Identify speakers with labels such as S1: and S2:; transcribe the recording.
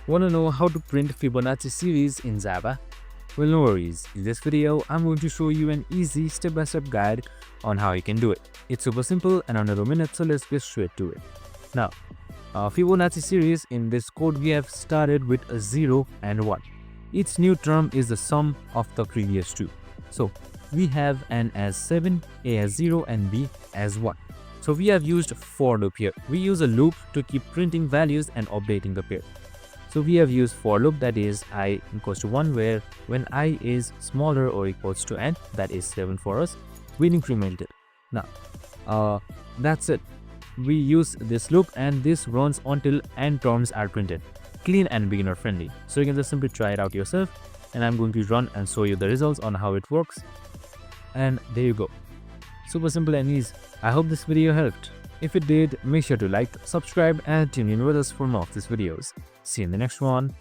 S1: Want to know how to print Fibonacci series in Java? Well, no worries. In this video, I'm going to show you an easy step-by-step guide on how you can do it. It's super simple and under a minute, so let's get straight to it. Now, Fibonacci series, in this code we have started with a 0 and 1. Each new term is the sum of the previous two. So we have n as 7, a as 0 and b as 1. So we have used for loop here. We use a loop to keep printing values and updating the pair. So we have used for loop, that is I equals to 1, where when I is smaller or equals to n, that is 7 for us, we increment it. Now, that's it. We use this loop and this runs until n terms are printed. Clean and beginner friendly. So you can just simply try it out yourself, and I'm going to run and show you the results on how it works. And there you go. Super simple and easy. I hope this video helped. If it did, make sure to like, subscribe and tune in with us for more of these videos. See you in the next one.